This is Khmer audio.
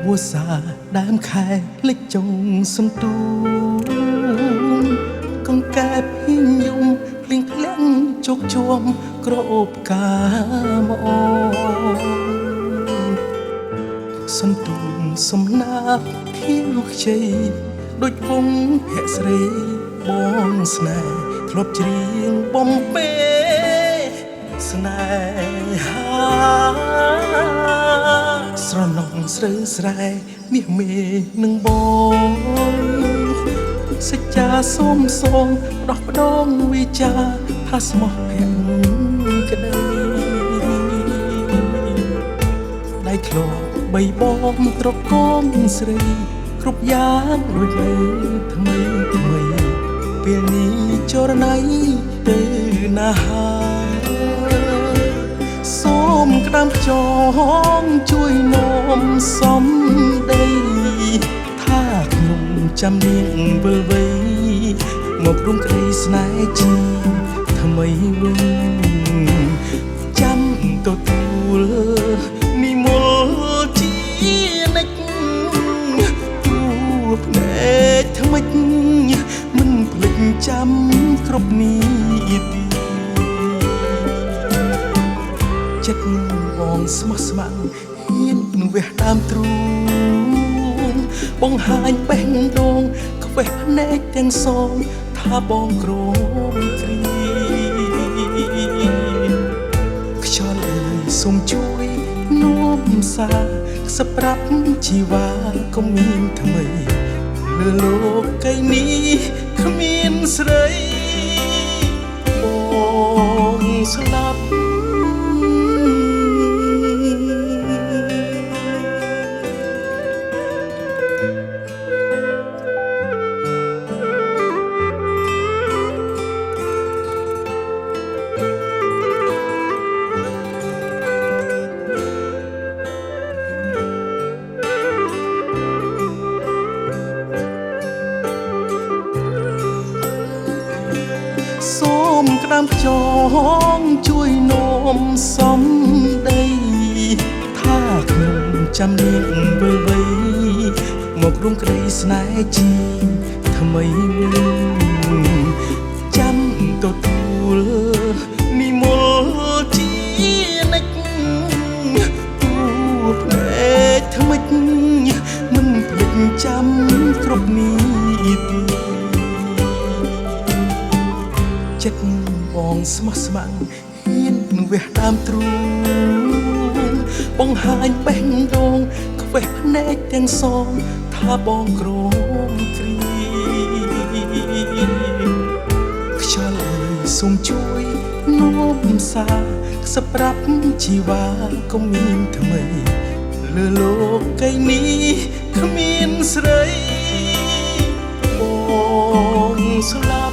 บัวสาดามแค่เล็กจงสนตูกงแกพิญยมเพลียงเพลงจกจวมกรอบกามองสนตูสมนาพี่ลูกใจដូចវងភស្រីបងស្នេហ៍ធ្លាប់ច្រៀងបំពេស្នេហាស្រណងស្រើស្រែមាសមេនឹងបងសច្ចាសូមសងដោះផ្ដងវិចាថាស្មោះភក្តីដៃធ្លាប់បីបងត្រកងស្រីគ្រប់យ៉ាងដូចនៅថ្មីថ្មីពេលនេះចរណៃទៅណាហើយសូមក្តាមចងជួយនាំសំដីថាខ្ញុំចាំនាងវិលវ័យមករួមក្តីស្នេហ៍ជាថ្មីវិញចាំទទួលនិមលជានិច្ចភ្នែកថ្មិចមិនភ្លេចចាំគ្រប់នីតិចិត្តបងស្មោះស្ម័គ្រហ៊ាននឹងវះតាមទ្រូងបង្ហាញបេះដូងខ្វេះភ្នែកទាំងសងថាបងក្រមគ្រីខ្យល់អើយសូមជួយនាំសារក្សប្រាប់ជីវ៉ាកុំមានថ្មីលើលោកីនេះគ្មានស្រីបងស្លាប់សូមក្តាមចងជួយនាំសំដីថាខ្ញុំចាំនាងវិលវ័យមករួមក្តីស្នេហ៍ជាថ្មីវិញចាំទទួលនិមលជានិច្ចភ្នែកថ្មិចមិនភ្លេចចាំគ្រប់នីតិចិត្តបងស្មោះស្ម័គ្រហ៊ាននឹងវះតាមទ្រូងបង្ហាញបេះដូងខ្វេះភ្នែកទាំងសងថាបងក្រមគ្រីខ្យល់អើយសូមជួយនាំសារក្សប្រាប់ជីវ៉ាកុំមានថ្មីលើលោកីនេះគ្មានស្រីបងស្លាប់